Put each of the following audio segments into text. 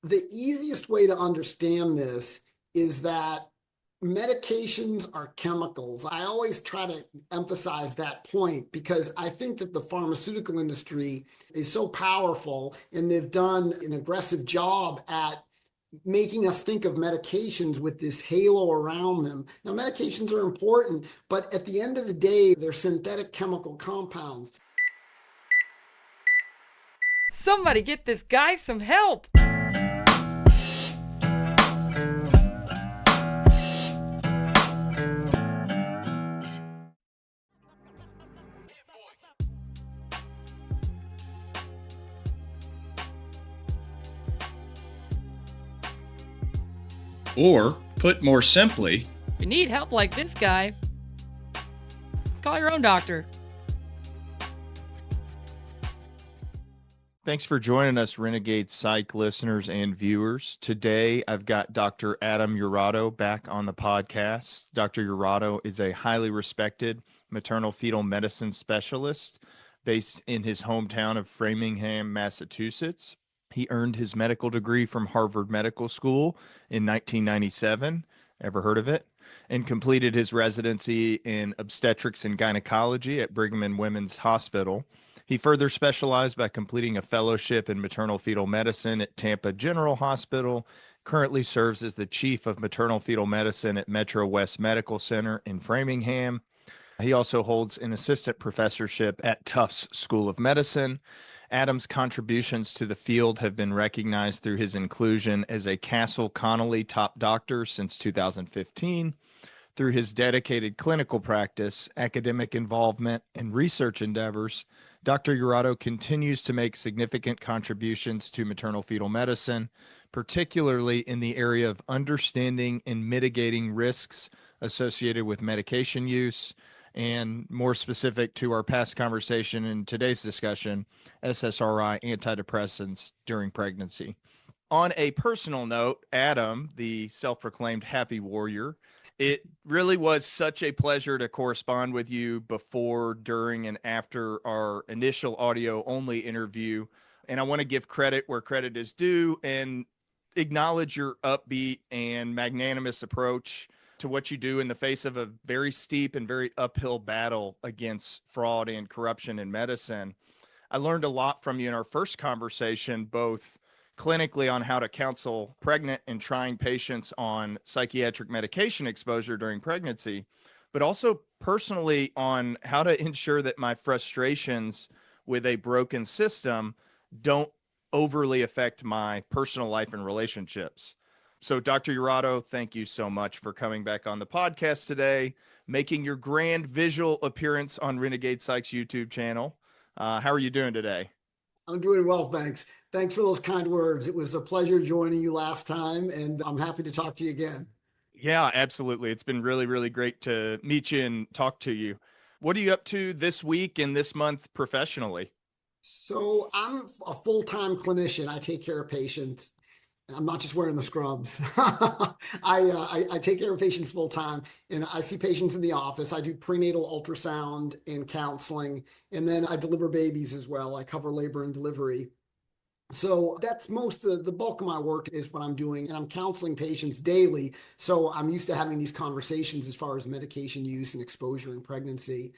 The easiest way to understand this is that medications are chemicals. I always try to emphasize that point because I think that the pharmaceutical industry is so powerful and they've done an aggressive job at making us think of medications with this halo around them. Now, medications are important, but at the end of the day, they're synthetic chemical compounds. Somebody get this guy some help! Or, put more simply, If you need help like this guy, call your own doctor. Thanks for joining us, Renegade Psych listeners and viewers. Today, I've got Dr. Adam Urato back on the podcast. Dr. Urato is a highly respected maternal fetal medicine specialist based in his hometown of Framingham, Massachusetts. He earned his medical degree from Harvard Medical School in 1997. Ever heard of it? And completed his residency in obstetrics and gynecology at Brigham and Women's Hospital. He further specialized by completing a fellowship in maternal fetal medicine at Tampa General Hospital, currently serves as the chief of maternal fetal medicine at Metro West Medical Center in Framingham. He also holds an assistant professorship at Tufts School of Medicine. Adam's contributions to the field have been recognized through his inclusion as a Castle Connolly Top Doctor since 2015. Through his dedicated clinical practice, academic involvement, and research endeavors, Dr. Urato continues to make significant contributions to maternal fetal medicine, particularly in the area of understanding and mitigating risks associated with medication use, and more specific to our past conversation in today's discussion, SSRI antidepressants during pregnancy. On a personal note, Adam, the self-proclaimed happy warrior, it really was such a pleasure to correspond with you before, during, and after our initial audio-only interview. And I want to give credit where credit is due and acknowledge your upbeat and magnanimous approach to what you do in the face of a very steep and very uphill battle against fraud and corruption in medicine. I learned a lot from you in our first conversation, both clinically on how to counsel pregnant and trying patients on psychiatric medication exposure during pregnancy, but also personally on how to ensure that my frustrations with a broken system don't overly affect my personal life and relationships. So, Dr. Urato, thank you so much for coming back on the podcast today, making your grand visual appearance on Renegade Psych's YouTube channel. How are you doing today? I'm doing well, thanks. Thanks for those kind words. It was a pleasure joining you last time, and I'm happy to talk to you again. Yeah, absolutely. It's been really, really great to meet you and talk to you. What are you up to this week and this month professionally? So I'm a full-time clinician. I take care of patients. I'm not just wearing the scrubs. I take care of patients full time, and I see patients in the office. I do prenatal ultrasound and counseling, and then I deliver babies as well. I cover labor and delivery. So that's most of the bulk of my work is what I'm doing, and I'm counseling patients daily. So I'm used to having these conversations as far as medication use and exposure in pregnancy.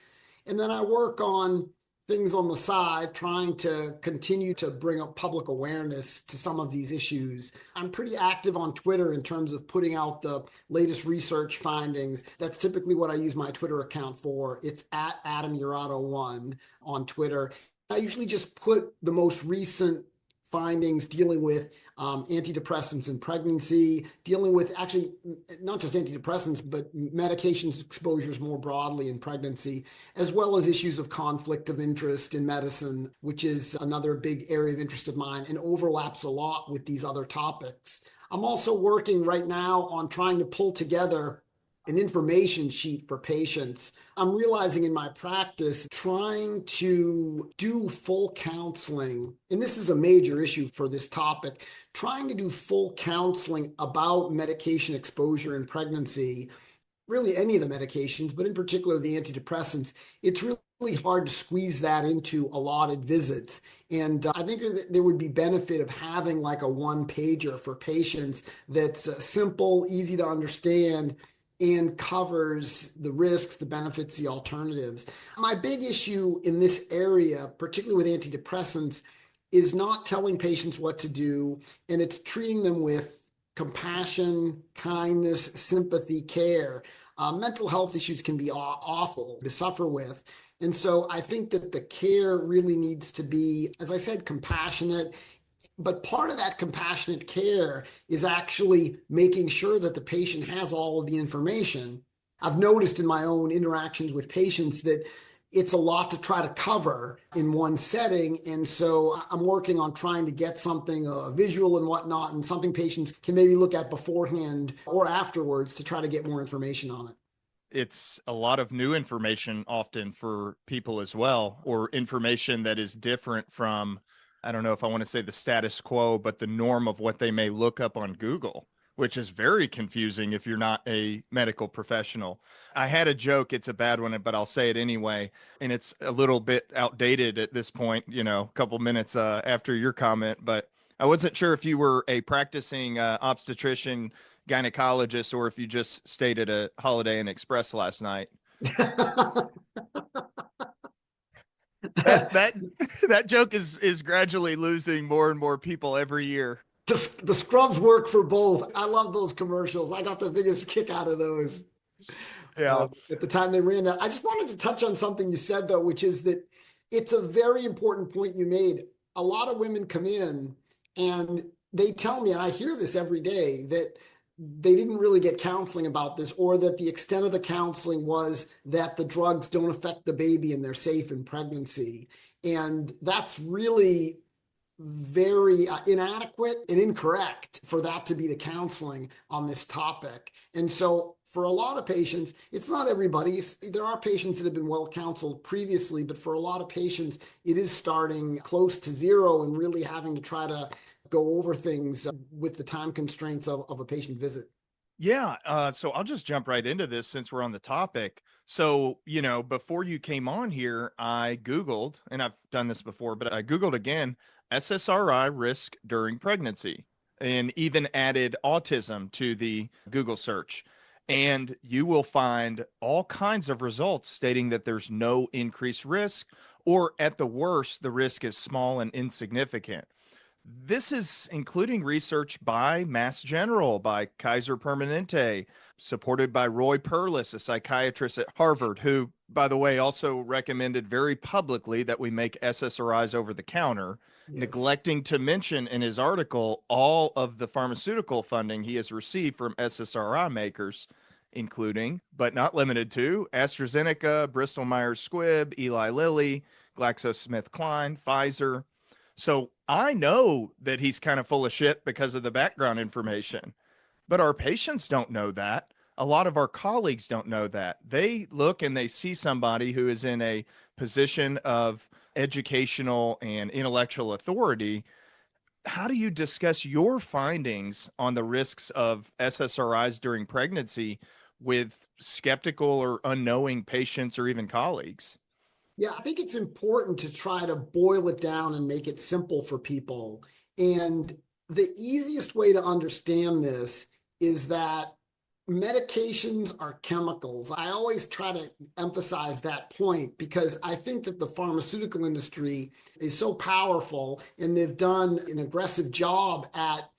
And then I work on things on the side, trying to continue to bring up public awareness to some of these issues. I'm pretty active on Twitter in terms of putting out the latest research findings. That's typically what I use my Twitter account for. It's at Adam Urato1 on Twitter. I usually just put the most recent findings dealing with antidepressants in pregnancy, dealing with actually not just antidepressants, but medications exposures more broadly in pregnancy, as well as issues of conflict of interest in medicine, which is another big area of interest of mine and overlaps a lot with these other topics. I'm also working right now on trying to pull together an information sheet for patients. I'm realizing in my practice, trying to do full counseling, and this is a major issue for this topic, trying to do full counseling about medication exposure in pregnancy really any of the medications, but in particular the antidepressants, it's really hard to squeeze that into allotted visits. And I think that there would be benefit of having like a one pager for patients that's simple, easy to understand, and covers the risks, the benefits, the alternatives. My big issue in this area, particularly with antidepressants, is not telling patients what to do, and it's treating them with compassion, kindness, sympathy, care. Mental health issues can be awful to suffer with. And so I think that the care really needs to be, as I said, compassionate. But part of that compassionate care is actually making sure that the patient has all of the information. I've noticed in my own interactions with patients that it's a lot to try to cover in one setting. And so I'm working on trying to get something visual and whatnot, and something patients can maybe look at beforehand or afterwards to try to get more information on it. It's a lot of new information often for people as well, or information that is different from, I don't know if I want to say the status quo, but the norm of what they may look up on Google, which is very confusing if you're not a medical professional. I had a joke, it's a bad one, but I'll say it anyway. And it's a little bit outdated at this point, a couple minutes after your comment, but I wasn't sure if you were a practicing obstetrician, gynecologist, or if you just stayed at a Holiday Inn Express last night. That that joke is gradually losing more and more people every year. The scrubs work for both. I love those commercials. I got the biggest kick out of those Yeah. at the time they ran that. I just wanted to touch on something you said, though, which is that it's a very important point you made. A lot of women come in and they tell me, and I hear this every day, that they didn't really get counseling about this, or that the extent of the counseling was that the drugs don't affect the baby and they're safe in pregnancy. And that's really very inadequate and incorrect for that to be the counseling on this topic. And so for a lot of patients, it's not everybody. There are patients that have been well counseled previously, but for a lot of patients, it is starting close to zero and really having to try to go over things with the time constraints of a patient visit. Yeah. So I'll just jump right into this since we're on the topic. So, before you came on here, I Googled, and I've done this before, but I Googled again, SSRI risk during pregnancy, and even added autism to the Google search. And you will find all kinds of results stating that there's no increased risk, or at the worst, the risk is small and insignificant. This is including research by Mass General, by Kaiser Permanente, supported by Roy Perlis, a psychiatrist at Harvard, who, by the way, also recommended very publicly that we make SSRIs over the counter, Yes. neglecting to mention in his article all of the pharmaceutical funding he has received from SSRI makers, including, but not limited to, AstraZeneca, Bristol Myers Squibb, Eli Lilly, GlaxoSmithKline, Pfizer. So I know that he's kind of full of shit because of the background information, but our patients don't know that. A lot of our colleagues don't know that. They look and they see somebody who is in a position of educational and intellectual authority. How do you discuss your findings on the risks of SSRIs during pregnancy with skeptical or unknowing patients or even colleagues? Yeah, I think it's important to try to boil it down and make it simple for people. And the easiest way to understand this is that medications are chemicals. I always try to emphasize that point because I think that the pharmaceutical industry is so powerful and they've done an aggressive job at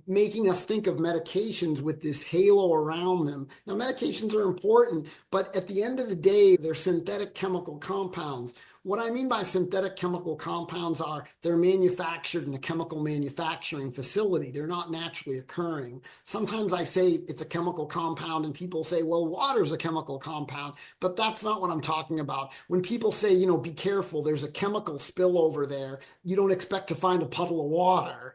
making us think of medications with this halo around them. Now, medications are important, but at the end of the day, they're synthetic chemical compounds. What I mean by synthetic chemical compounds are they're manufactured in a chemical manufacturing facility. They're not naturally occurring. Sometimes I say it's a chemical compound and people say, well, water's a chemical compound, but that's not what I'm talking about. When people say, be careful, there's a chemical spill over there, you don't expect to find a puddle of water.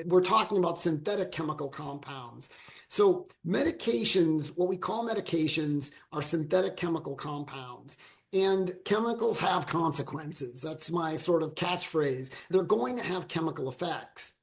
We're talking about synthetic chemical compounds. So medications, what we call medications, are synthetic chemical compounds. And chemicals have consequences. That's my sort of catchphrase. They're going to have chemical effects.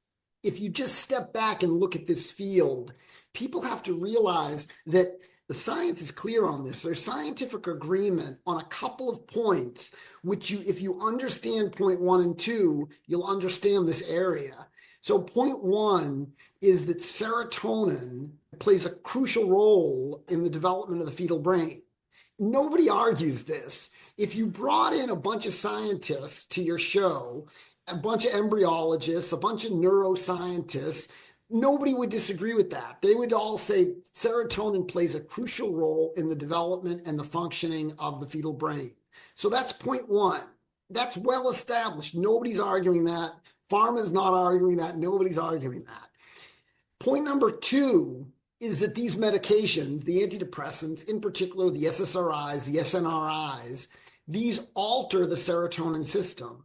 If you just step back and look at this field, people have to realize that The science is clear on this. There's scientific agreement on a couple of points, which if you understand point 1 and 2, you'll understand this area. So point 1 is that serotonin plays a crucial role in the development of the fetal brain. Nobody argues this. If you brought in a bunch of scientists to your show, a bunch of embryologists, a bunch of neuroscientists, nobody would disagree with that. They would all say serotonin plays a crucial role in the development and the functioning of the fetal brain. So that's point 1. That's well established. Nobody's arguing that. Pharma's not arguing that. Nobody's arguing that. Point number 2 is that these medications, the antidepressants, in particular the SSRIs, the SNRIs, these alter the serotonin system.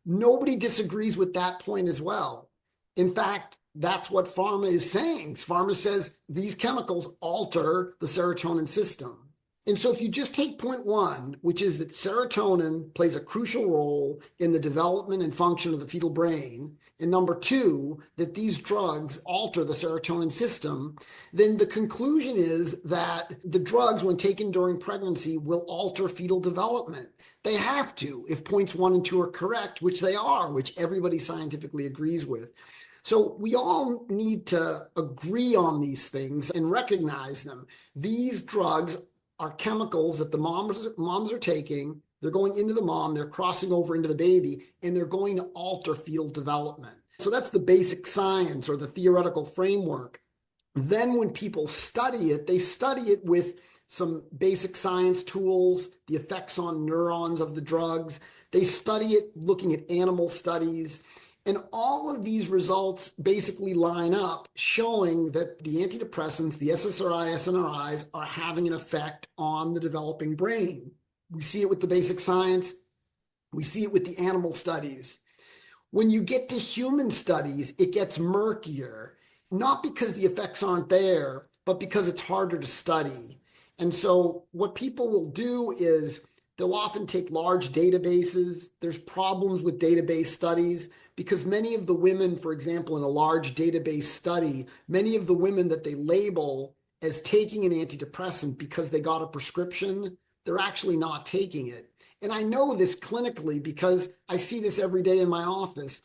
Nobody disagrees with that point as well. In fact, that's what pharma is saying. Pharma says these chemicals alter the serotonin system. And so if you just take point 1, which is that serotonin plays a crucial role in the development and function of the fetal brain, and number 2, that these drugs alter the serotonin system, then the conclusion is that the drugs, when taken during pregnancy, will alter fetal development. They have to, if points 1 and 2 are correct, which they are, which everybody scientifically agrees with. So we all need to agree on these things and recognize them. These drugs are chemicals that the moms are taking. They're going into the mom, they're crossing over into the baby, and they're going to alter fetal development. So that's the basic science or the theoretical framework. Then when people study it, they study it with some basic science tools, the effects on neurons of the drugs. They study it looking at animal studies. And all of these results basically line up showing that the antidepressants, the SSRI, SNRIs, are having an effect on the developing brain. We see it with the basic science. We see it with the animal studies. When you get to human studies, it gets murkier, not because the effects aren't there, but because it's harder to study. And so what people will do is they'll often take large databases. There's problems with database studies because many of the women, for example, in a large database study, many of the women that they label as taking an antidepressant because they got a prescription, they're actually not taking it. And I know this clinically because I see this every day in my office.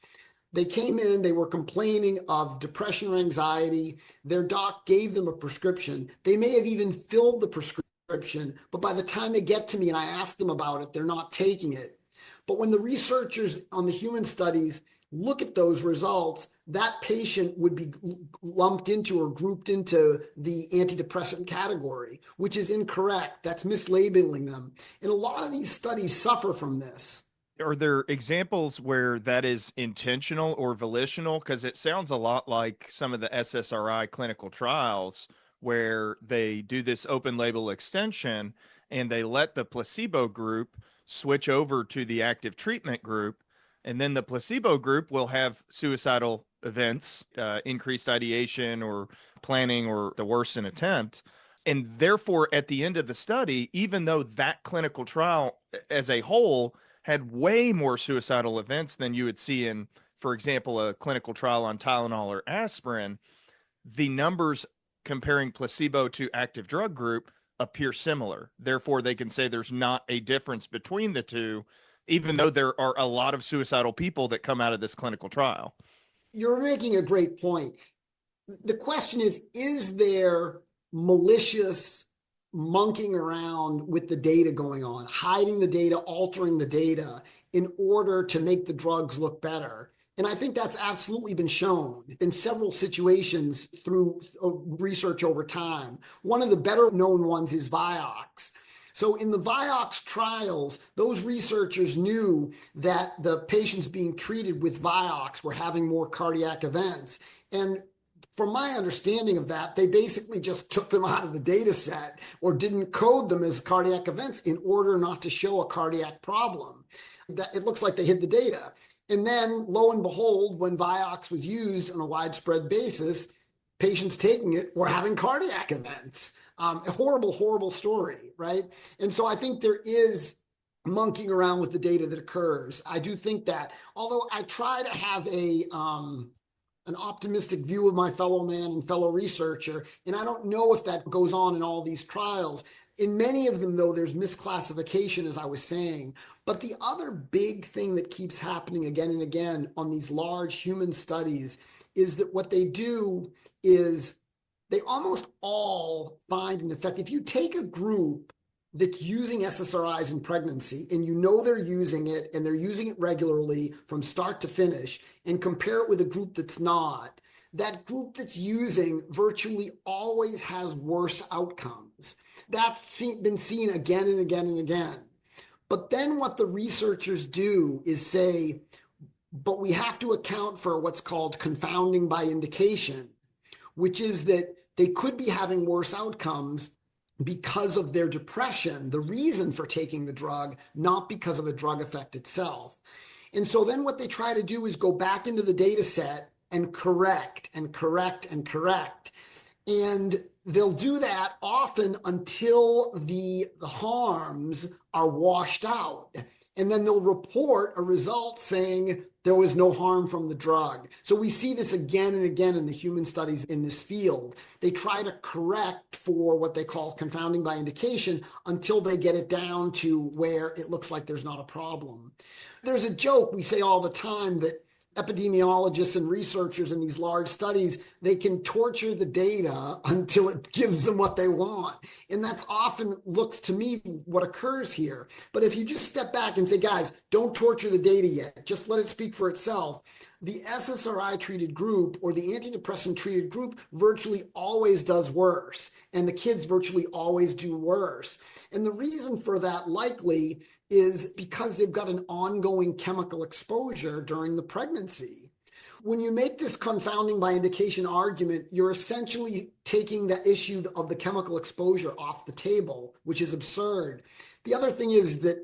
They came in, they were complaining of depression or anxiety. Their doc gave them a prescription. They may have even filled the prescription, but by the time they get to me and I ask them about it, they're not taking it. But when the researchers on the human studies look at those results, that patient would be lumped into or grouped into the antidepressant category, which is incorrect. That's mislabeling them. And a lot of these studies suffer from this. Are there examples where that is intentional or volitional? Because it sounds a lot like some of the SSRI clinical trials where they do this open label extension and they let the placebo group switch over to the active treatment group. And then the placebo group will have suicidal events, increased ideation or planning or the worst, an attempt. And therefore, at the end of the study, even though that clinical trial as a whole had way more suicidal events than you would see in, for example, a clinical trial on Tylenol or aspirin, the numbers comparing placebo to active drug group appear similar. Therefore, they can say there's not a difference between the two, even though there are a lot of suicidal people that come out of this clinical trial. You're making a great point. The question is there malicious monkeying around with the data going on, hiding the data, altering the data in order to make the drugs look better? And I think that's absolutely been shown in several situations through research over time. One of the better known ones is Vioxx. So in the Vioxx trials, those researchers knew that the patients being treated with Vioxx were having more cardiac events. And from my understanding of that, they basically just took them out of the data set or didn't code them as cardiac events in order not to show a cardiac problem. It looks like they hid the data. And then, lo and behold, when Vioxx was used on a widespread basis, patients taking it were having cardiac events. A horrible, horrible story, right? And so I think there is monkeying around with the data that occurs. I do think that, although I try to have a an optimistic view of my fellow man and fellow researcher. And I don't know if that goes on in all these trials. In many of them, though, there's misclassification, as I was saying. But the other big thing that keeps happening again and again on these large human studies is that what they do is they almost all find an effect. If you take a group that's using SSRIs in pregnancy and you know they're using it and they're using it regularly from start to finish and compare it with a group that's not, that group that's using virtually always has worse outcomes. That's been seen again and again and again. But then what the researchers do is say, but we have to account for what's called confounding by indication, which is that they could be having worse outcomes because of their depression, the reason for taking the drug, not because of a drug effect itself. And so then what they try to do is go back into the data set and correct and correct and correct. And they'll do that often until the harms are washed out. And then they'll report a result saying there was no harm from the drug. So we see this again and again in the human studies in this field. They try to correct for what they call confounding by indication until they get it down to where it looks like there's not a problem. There's a joke we say all the time that epidemiologists and researchers in these large studies, they can torture the data until it gives them what they want. And that's often looks to me what occurs here. But if you just step back and say, guys, don't torture the data yet, just let it speak for itself. The SSRI treated group or the antidepressant treated group virtually always does worse. And the kids virtually always do worse. And the reason for that likely is because they've got an ongoing chemical exposure during the pregnancy. When you make this confounding by indication argument, you're essentially taking the issue of the chemical exposure off the table, which is absurd. The other thing is that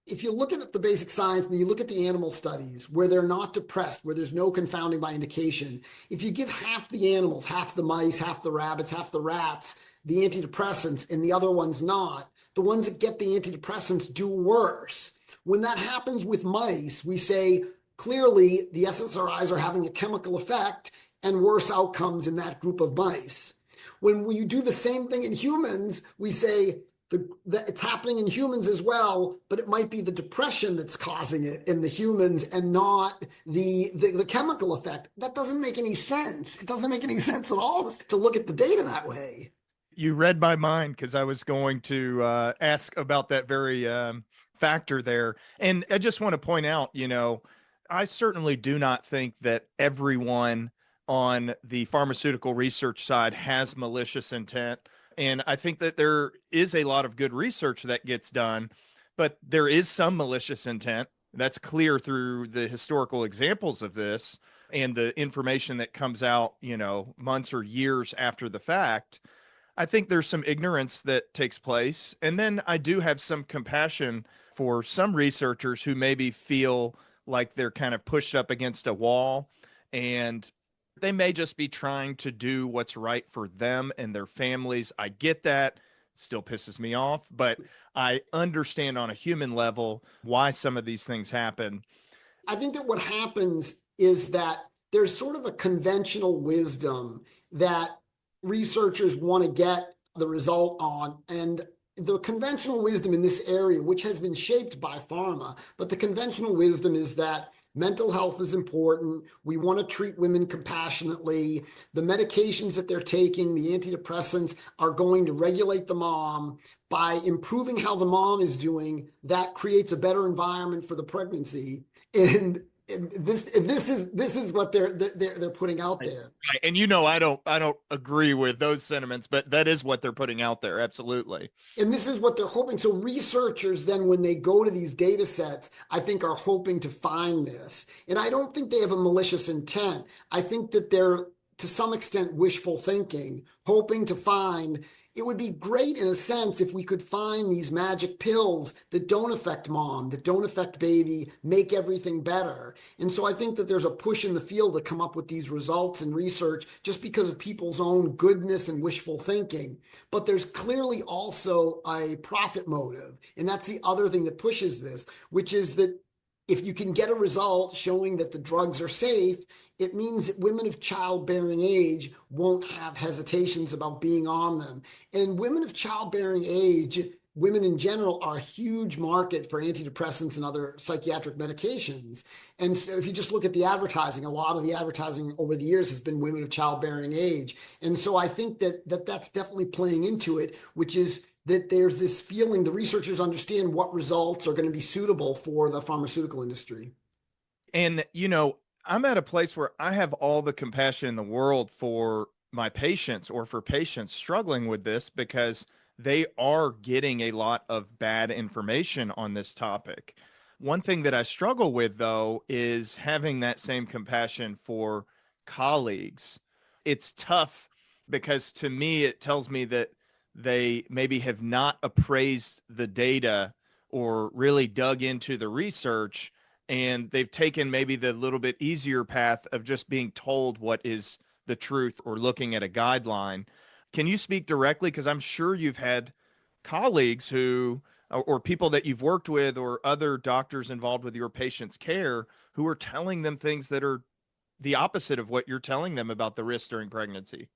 if you look at the basic science and you look at the animal studies where they're not depressed, where there's no confounding by indication, if you give half the animals, half the mice, half the rabbits, half the rats, the antidepressants and the other ones not, the ones that get the antidepressants do worse. When that happens with mice, we say clearly the SSRIs are having a chemical effect and worse outcomes in that group of mice. When we do the same thing in humans, we say that it's happening in humans as well, but it might be the depression that's causing it in the humans and not the chemical effect. That doesn't make any sense. It doesn't make any sense at all to look at the data that way. You read my mind because I was going to ask about that very factor there. And I just want to point out, I certainly do not think that everyone on the pharmaceutical research side has malicious intent. And I think that there is a lot of good research that gets done, but there is some malicious intent. That's clear through the historical examples of this and the information that comes out, months or years after the fact. I think there's some ignorance that takes place. And then I do have some compassion for some researchers who maybe feel like they're kind of pushed up against a wall and they may just be trying to do what's right for them and their families. I get that. It still pisses me off, but I understand on a human level why some of these things happen. I think that what happens is that there's sort of a conventional wisdom that researchers want to get the result on. And the conventional wisdom in this area, which has been shaped by pharma, but the conventional wisdom is that mental health is important. We want to treat women compassionately. The medications that they're taking, the antidepressants, are going to regulate the mom. By improving how the mom is doing, that creates a better environment for the pregnancy. And this is what they're putting out there. Right. And I don't agree with those sentiments, but that is what they're putting out there. Absolutely. And this is what they're hoping. So researchers then, when they go to these data sets, I think are hoping to find this. And I don't think they have a malicious intent. I think that they're, to some extent, wishful thinking, hoping to find. It would be great in a sense if we could find these magic pills that don't affect mom, that don't affect baby, make everything better. And so I think that there's a push in the field to come up with these results and research just because of people's own goodness and wishful thinking. But there's clearly also a profit motive. And that's the other thing that pushes this, which is that if you can get a result showing that the drugs are safe, it means that women of childbearing age won't have hesitations about being on them. And women of childbearing age, women in general, are a huge market for antidepressants and other psychiatric medications. And so if you just look at the advertising, a lot of the advertising over the years has been women of childbearing age. And so I think that's definitely playing into it, which is that there's this feeling the researchers understand what results are going to be suitable for the pharmaceutical industry. And, I'm at a place where I have all the compassion in the world for my patients or for patients struggling with this because they are getting a lot of bad information on this topic. One thing that I struggle with, though, is having that same compassion for colleagues. It's tough because to me, it tells me that they maybe have not appraised the data or really dug into the research, and they've taken maybe the little bit easier path of just being told what is the truth or looking at a guideline. Can you speak directly? Because I'm sure you've had colleagues who, or people that you've worked with, or other doctors involved with your patients' care who are telling them things that are the opposite of what you're telling them about the risks during pregnancy.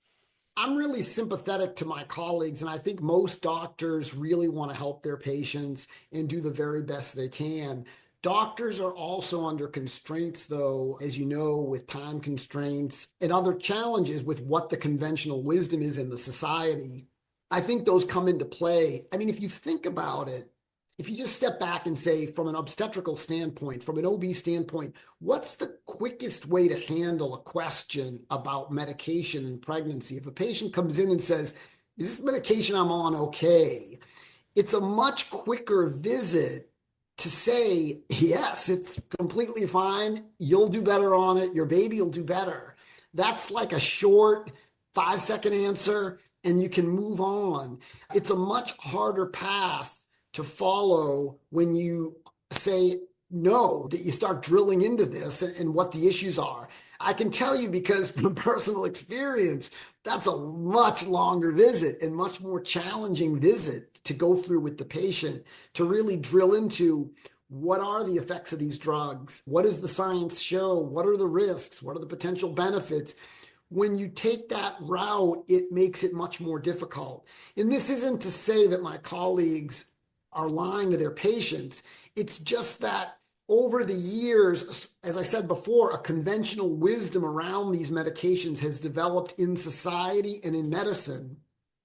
I'm really sympathetic to my colleagues, and I think most doctors really want to help their patients and do the very best they can. Doctors are also under constraints, though, as you know, with time constraints and other challenges with what the conventional wisdom is in the society. I think those come into play. I mean, if you think about it, if you just step back and say, from an obstetrical standpoint, from an OB standpoint, what's the quickest way to handle a question about medication in pregnancy? If a patient comes in and says, is this medication I'm on okay? It's a much quicker visit to say, yes, it's completely fine. You'll do better on it. Your baby will do better. That's like a short 5-second answer, and you can move on. It's a much harder path to follow when you say no, that you start drilling into this and what the issues are. I can tell you, because from personal experience, that's a much longer visit and much more challenging visit to go through with the patient, to really drill into what are the effects of these drugs? What does the science show? What are the risks? What are the potential benefits? When you take that route, it makes it much more difficult. And this isn't to say that my colleagues are lying to their patients. It's just that over the years, as I said before, a conventional wisdom around these medications has developed in society and in medicine.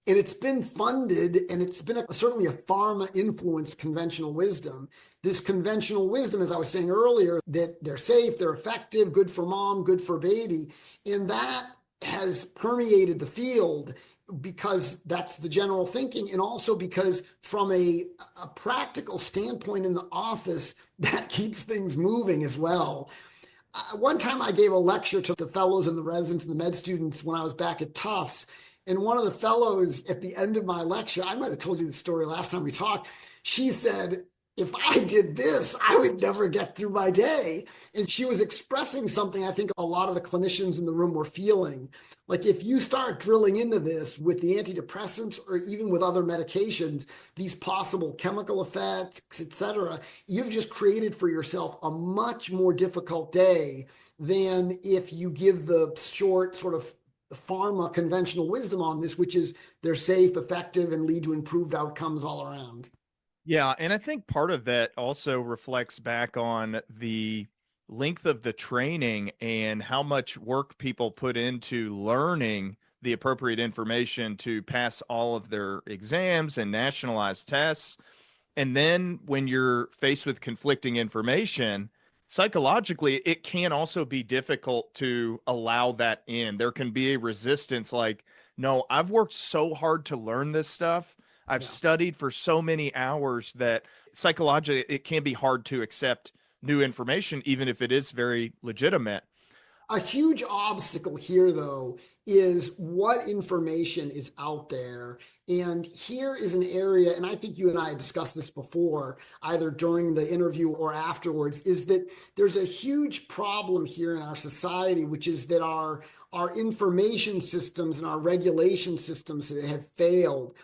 And it's been funded, and it's been certainly a pharma-influenced conventional wisdom. This conventional wisdom, as I was saying earlier, that they're safe, they're effective, good for mom, good for baby. And that has permeated the field because that's the general thinking, and also because from a practical standpoint in the office, that keeps things moving as well. One time I gave a lecture to the fellows and the residents and the med students when I was back at Tufts, and one of the fellows at the end of my lecture, I might have told you the story last time we talked, she said, if I did this, I would never get through my day. And she was expressing something I think a lot of the clinicians in the room were feeling. Like, if you start drilling into this with the antidepressants or even with other medications, these possible chemical effects, etc., you've just created for yourself a much more difficult day than if you give the short sort of pharma conventional wisdom on this, which is they're safe, effective, and lead to improved outcomes all around. Yeah, and I think part of that also reflects back on the length of the training and how much work people put into learning the appropriate information to pass all of their exams and nationalized tests. And then when you're faced with conflicting information, psychologically, it can also be difficult to allow that in. There can be a resistance like, no, I've worked so hard to learn this stuff. I've studied for so many hours that psychologically it can be hard to accept new information, even if it is very legitimate. A huge obstacle here, though, is what information is out there. And here is an area, and I think you and I had discussed this before, either during the interview or afterwards, is that there's a huge problem here in our society, which is that our information systems and our regulation systems have failed.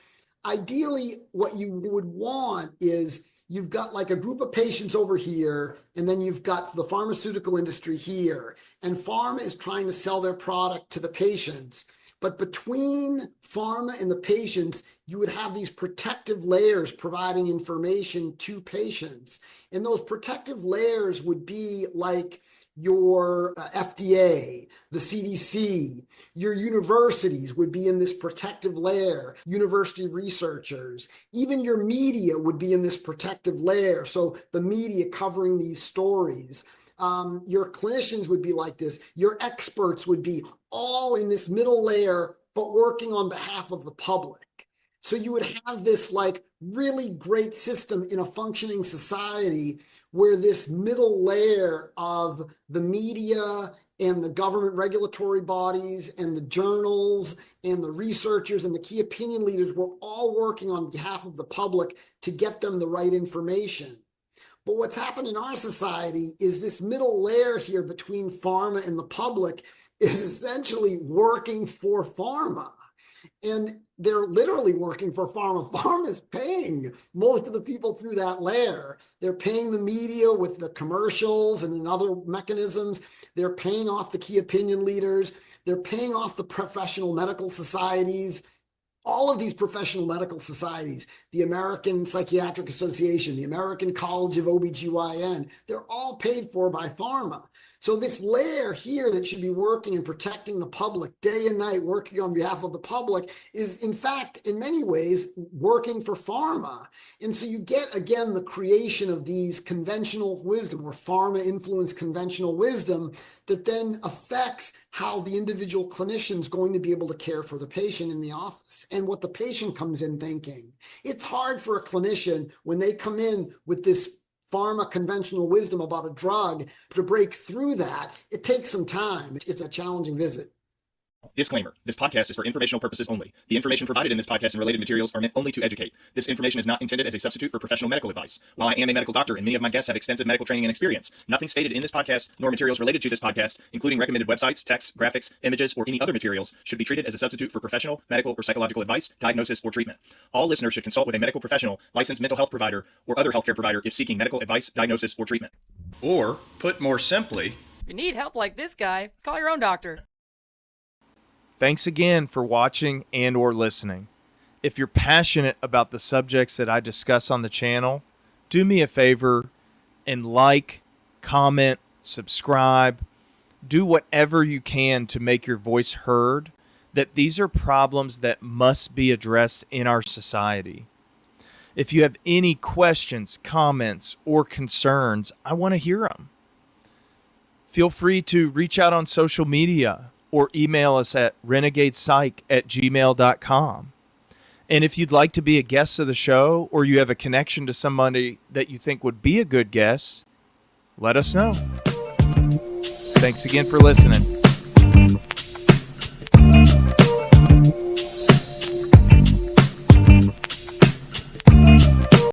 Ideally, what you would want is you've got like a group of patients over here, and then you've got the pharmaceutical industry here, and pharma is trying to sell their product to the patients. But between pharma and the patients, you would have these protective layers providing information to patients. And those protective layers would be like your FDA, the CDC, your universities would be in this protective layer, university researchers, even your media would be in this protective layer. So the media covering these stories. Your clinicians would be like this. Your experts would be all in this middle layer, but working on behalf of the public. So you would have this like really great system in a functioning society where this middle layer of the media and the government regulatory bodies and the journals and the researchers and the key opinion leaders were all working on behalf of the public to get them the right information. But what's happened in our society is this middle layer here between pharma and the public is essentially working for pharma. And they're literally working for pharma. Pharma is paying most of the people through that layer. They're paying the media with the commercials and in other mechanisms. They're paying off the key opinion leaders. They're paying off the professional medical societies. All of these professional medical societies, the American Psychiatric Association, the American College of OBGYN, they're all paid for by pharma. So this layer here that should be working and protecting the public day and night, working on behalf of the public, is in fact, in many ways, working for pharma. And so you get, again, the creation of these conventional wisdom, or pharma-influenced conventional wisdom, that then affects how the individual clinician is going to be able to care for the patient in the office and what the patient comes in thinking. It's hard for a clinician when they come in with this pharma conventional wisdom about a drug to break through that. It takes some time. It's a challenging visit. Disclaimer. This podcast is for informational purposes only. The information provided in this podcast and related materials are meant only to educate. This information is not intended as a substitute for professional medical advice. While I am a medical doctor and many of my guests have extensive medical training and experience, nothing stated in this podcast nor materials related to this podcast, including recommended websites, texts, graphics, images, or any other materials, should be treated as a substitute for professional, medical, or psychological advice, diagnosis, or treatment. All listeners should consult with a medical professional, licensed mental health provider, or other healthcare provider if seeking medical advice, diagnosis, or treatment. Or, put more simply, If you need help like this guy, call your own doctor. Thanks again for watching and or listening. If you're passionate about the subjects that I discuss on the channel, do me a favor and like, comment, subscribe, do whatever you can to make your voice heard, that these are problems that must be addressed in our society. If you have any questions, comments, or concerns, I want to hear them. Feel free to reach out on social media or email us at renegadepsych@gmail.com. And if you'd like to be a guest of the show, or you have a connection to somebody that you think would be a good guest, let us know. Thanks again for listening.